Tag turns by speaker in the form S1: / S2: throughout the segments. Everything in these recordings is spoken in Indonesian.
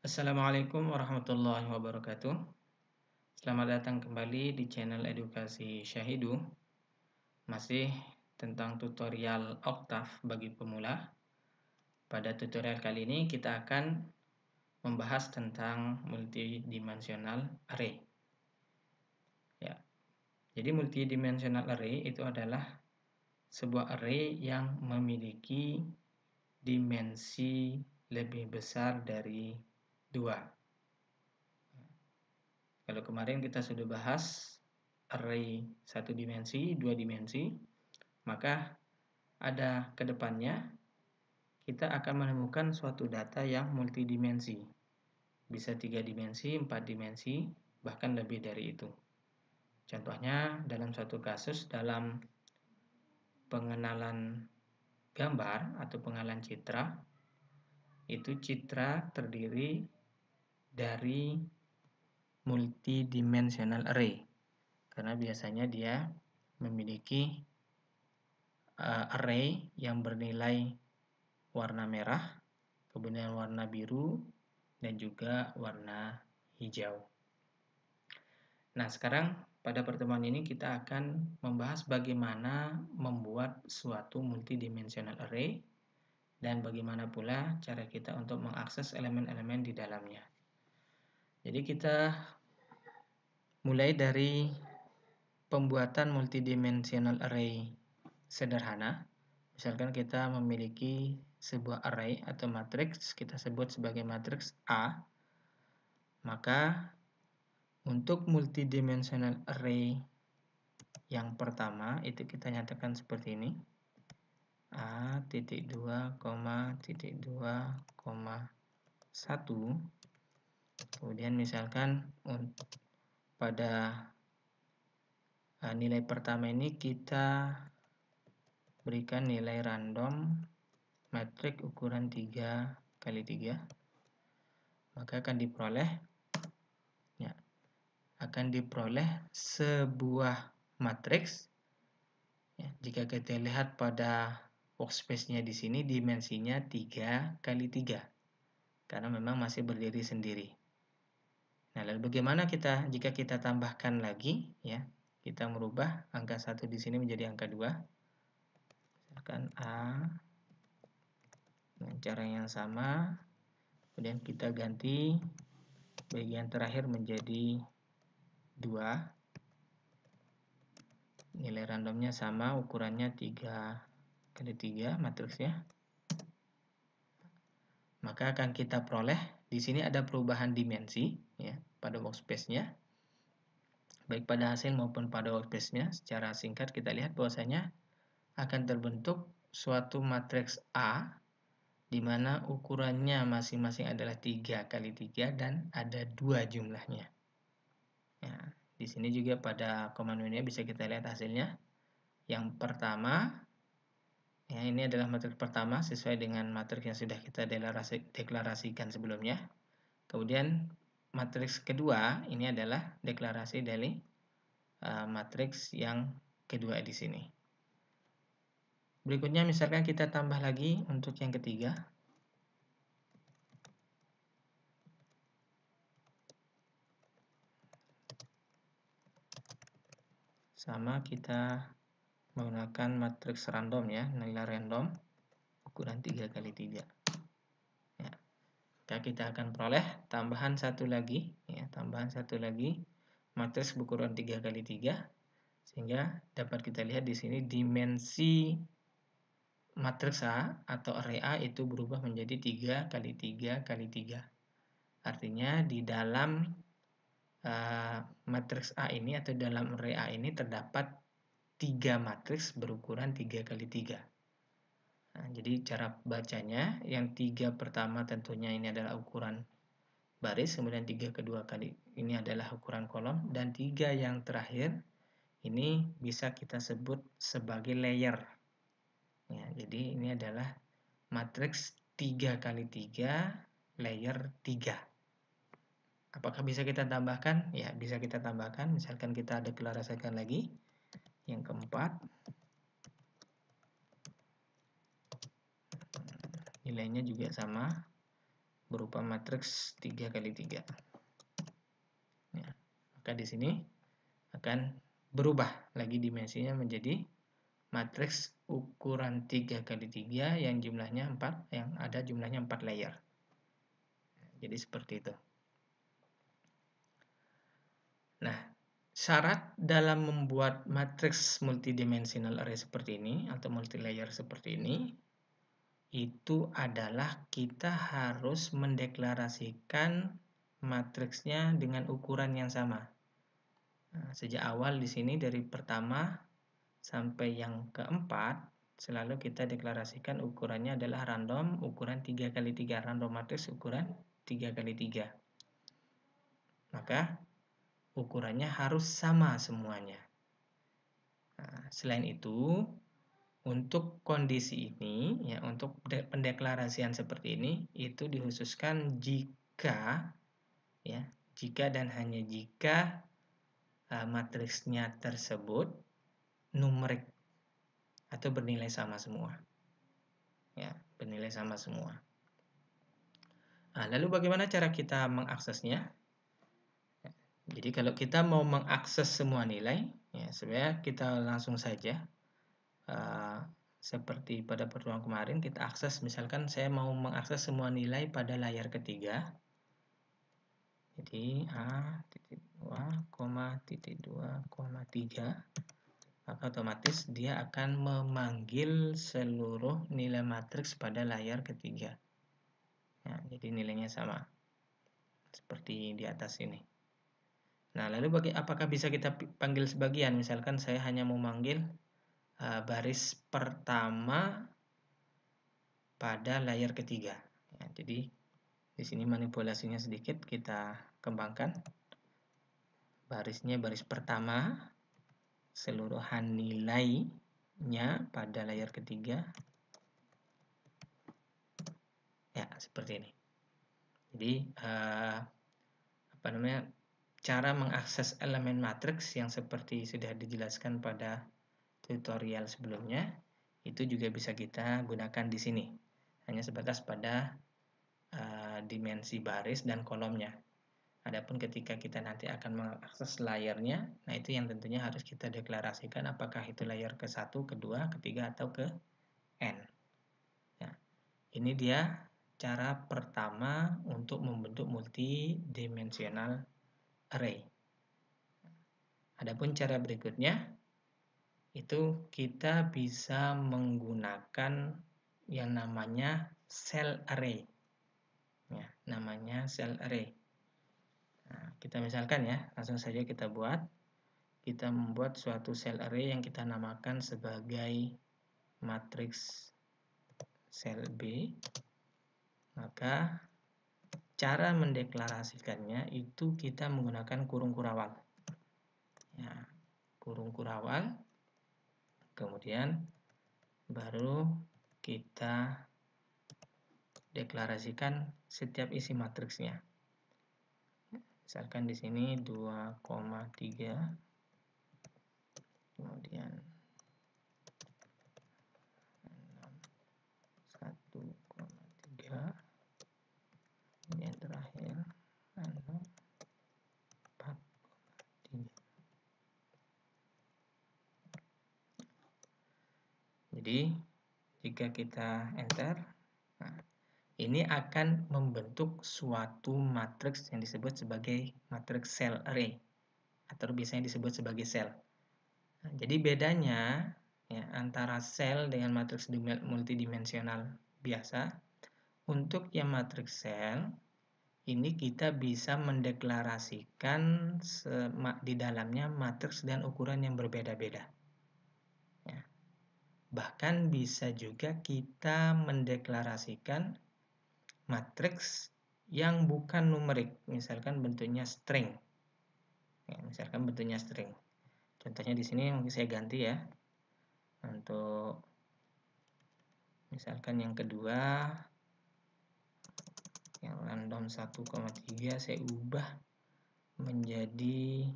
S1: Assalamualaikum warahmatullahi wabarakatuh. Selamat datang kembali di channel Edukasi Syahidu. Masih tentang tutorial Oktav bagi pemula. Pada tutorial kali ini kita akan membahas tentang multidimensional array. Ya. Jadi multidimensional array itu adalah sebuah array yang memiliki dimensi lebih besar dari 2. Kalau kemarin kita sudah bahas array 1 dimensi, 2 dimensi, maka ada ke depannya kita akan menemukan suatu data yang multidimensi. Bisa 3 dimensi, 4 dimensi, bahkan lebih dari itu. Contohnya dalam suatu kasus dalam pengenalan gambar atau pengenalan citra, itu citra terdiri dari multidimensional array karena biasanya dia memiliki array yang bernilai warna merah, kemudian warna biru, dan juga warna hijau. Nah, sekarang pada pertemuan ini kita akan membahas bagaimana membuat suatu multidimensional array dan bagaimana pula cara kita untuk mengakses elemen-elemen di dalamnya. Jadi kita mulai dari pembuatan multidimensional array sederhana. Misalkan kita memiliki sebuah array atau matriks, kita sebut sebagai matriks A. Maka untuk multidimensional array yang pertama itu kita nyatakan seperti ini. A.2, .2, 1. Kemudian misalkan pada nilai pertama ini kita berikan nilai random matrik ukuran 3 kali 3, maka akan diperoleh sebuah matriks. Ya, jika kita lihat pada workspace-nya di sini dimensinya 3 kali 3 karena memang masih berdiri sendiri. Nah, lalu bagaimana jika kita tambahkan lagi, ya? Kita merubah angka 1 di sini menjadi angka 2. Misalkan A dengan cara yang sama. Kemudian kita ganti bagian terakhir menjadi 2. Nilai randomnya sama, ukurannya 3 kali 3 matriksnya. Maka akan kita peroleh di sini ada perubahan dimensi, ya, pada workspace-nya. Baik pada hasil maupun pada workspace-nya. Secara singkat kita lihat bahwasanya akan terbentuk suatu matriks A di mana ukurannya masing-masing adalah 3 kali 3 dan ada 2 jumlahnya. Ya, di sini juga pada command menu bisa kita lihat hasilnya. Yang pertama, ya, ini adalah matriks pertama sesuai dengan matriks yang sudah kita deklarasikan sebelumnya. Kemudian matriks kedua ini adalah deklarasi dari matriks yang kedua di sini. Berikutnya misalkan kita tambah lagi untuk yang ketiga. Sama, kita menggunakan matriks random, ya, nilai random ukuran 3 kali 3. Ya. Maka kita akan peroleh tambahan satu lagi matriks berukuran 3 kali 3 sehingga dapat kita lihat di sini dimensi matriks A atau array A itu berubah menjadi 3 kali 3 kali 3. Artinya di dalam matriks A ini atau dalam array A ini terdapat 3 matriks berukuran 3 kali 3. Nah, jadi cara bacanya yang 3 pertama tentunya ini adalah ukuran baris, kemudian 3 kedua kali ini adalah ukuran kolom, dan 3 yang terakhir ini bisa kita sebut sebagai layer. Ya, jadi ini adalah matriks 3 kali 3 layer 3. Apakah bisa kita tambahkan? Ya, bisa kita tambahkan. Misalkan kita deklarasikan lagi yang keempat. Nilainya juga sama. berupa matriks 3 kali 3. Ya, maka di sini akan berubah lagi dimensinya menjadi matriks ukuran 3 kali 3 yang jumlahnya 4, yang ada jumlahnya 4 layer. Jadi seperti itu. Nah, syarat dalam membuat matriks multidimensional array seperti ini atau multilayer seperti ini itu adalah kita harus mendeklarasikan matriksnya dengan ukuran yang sama. Nah, sejak awal di sini dari pertama sampai yang keempat selalu kita deklarasikan ukurannya adalah random ukuran 3 kali 3, random matriks ukuran 3 kali 3. Maka ukurannya harus sama semuanya. Nah, selain itu, untuk kondisi ini, ya, untuk pendeklarasian seperti ini, itu dikhususkan jika, ya, jika dan hanya jika matriksnya tersebut numerik atau bernilai sama semua. Ya, bernilai sama semua. Nah, lalu bagaimana cara kita mengaksesnya? Jadi kalau kita mau mengakses semua nilai, ya sebenarnya kita langsung saja seperti pada pertemuan kemarin kita akses, misalkan saya mau mengakses semua nilai pada layar ketiga. Jadi A.2, titik 2, 3, maka otomatis dia akan memanggil seluruh nilai matriks pada layar ketiga. Nah, jadi nilainya sama seperti di atas ini. Nah, lalu apakah bisa kita panggil sebagian? Misalkan saya hanya mau manggil baris pertama pada layar ketiga. Ya, jadi di sini manipulasinya sedikit kita kembangkan. Barisnya baris pertama, seluruhan nilainya pada layar ketiga. Ya, seperti ini. Jadi cara mengakses elemen matriks yang seperti sudah dijelaskan pada tutorial sebelumnya itu juga bisa kita gunakan di sini. Hanya sebatas pada dimensi baris dan kolomnya. Adapun ketika kita nanti akan mengakses layarnya, nah itu yang tentunya harus kita deklarasikan apakah itu layar ke-1, kedua, ketiga, atau ke N. Ya, ini dia cara pertama untuk membentuk multidimensional array. Adapun cara berikutnya, itu kita bisa menggunakan yang namanya cell array. Ya, namanya cell array. Nah, kita misalkan ya, langsung saja kita buat. Kita membuat suatu cell array yang kita namakan sebagai matriks cell B. Maka cara mendeklarasikannya itu kita menggunakan kurung kurawal. Ya, kurung kurawal. Kemudian baru kita deklarasikan setiap isi matriksnya. Misalkan di sini 2,3, kemudian 1,3, kemudian terakhir 4,3. Jadi jika kita enter, nah, ini akan membentuk suatu matriks yang disebut sebagai matriks cell array atau biasanya disebut sebagai cell. Nah, jadi bedanya ya, antara cell dengan matriks multidimensional biasa, untuk yang matriks cell ini kita bisa mendeklarasikan di dalamnya matriks dan ukuran yang berbeda-beda. Ya. Bahkan bisa juga kita mendeklarasikan matriks yang bukan numerik, misalkan bentuknya string. Ya, misalkan bentuknya string. Contohnya di sini mungkin saya ganti ya. Untuk misalkan yang kedua, yang random 1,3 saya ubah menjadi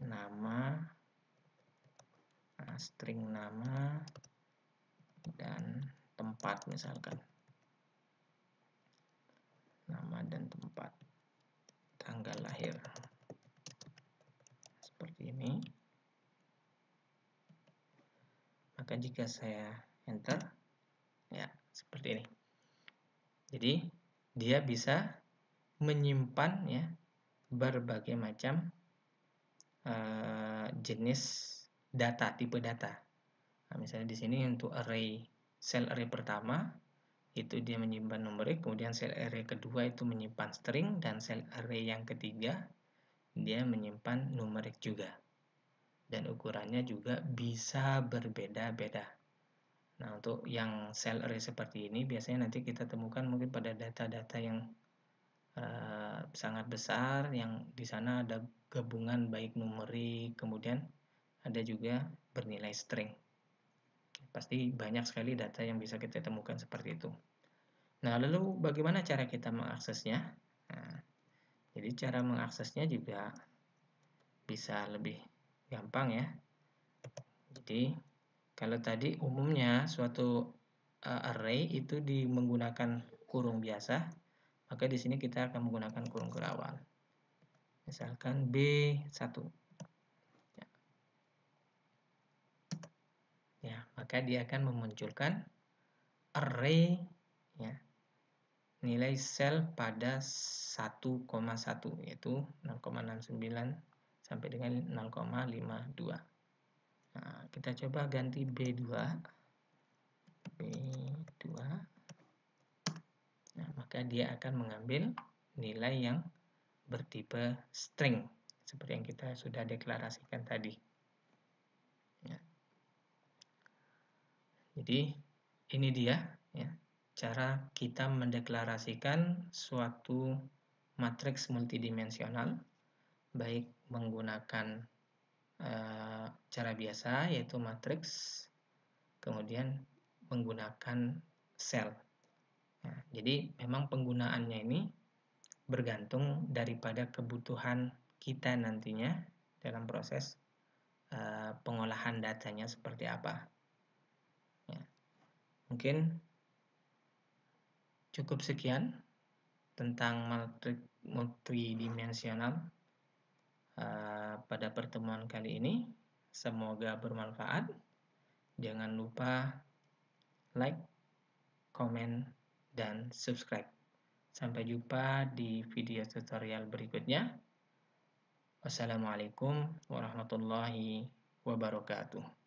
S1: nama, string nama dan tempat misalkan. nama dan tempat, tanggal lahir. Seperti ini. Maka jika saya enter, ya seperti ini. Jadi dia bisa menyimpan ya berbagai macam jenis data, tipe data. Nah, misalnya di sini untuk sel array pertama itu dia menyimpan numerik, kemudian sel array kedua itu menyimpan string, dan sel array yang ketiga dia menyimpan numerik juga. Dan ukurannya juga bisa berbeda-beda. Nah, untuk yang sel array seperti ini biasanya nanti kita temukan mungkin pada data-data yang sangat besar, yang di sana ada gabungan baik numerik, kemudian ada juga bernilai string. Pasti banyak sekali data yang bisa kita temukan seperti itu. Nah, lalu bagaimana cara kita mengaksesnya? Nah, jadi cara mengaksesnya juga bisa lebih gampang ya. Jadi kalau tadi umumnya suatu array itu menggunakan kurung biasa, maka di sini kita akan menggunakan kurung kerawal. Misalkan B1. Ya, maka dia akan memunculkan array ya, nilai sel pada 1,1 yaitu 0,69 sampai dengan 0,52. Nah, kita coba ganti B2. Nah, maka dia akan mengambil nilai yang bertipe string seperti yang kita sudah deklarasikan tadi. Ya. Jadi ini dia ya, cara kita mendeklarasikan suatu matriks multidimensional baik menggunakan cara biasa yaitu matriks, kemudian menggunakan sel. Nah, jadi memang penggunaannya ini bergantung daripada kebutuhan kita nantinya dalam proses pengolahan datanya seperti apa. Ya. Mungkin cukup sekian tentang matriks multidimensional pada pertemuan kali ini. Semoga bermanfaat. Jangan lupa like, komen, dan subscribe. Sampai jumpa di video tutorial berikutnya. Wassalamualaikum warahmatullahi wabarakatuh.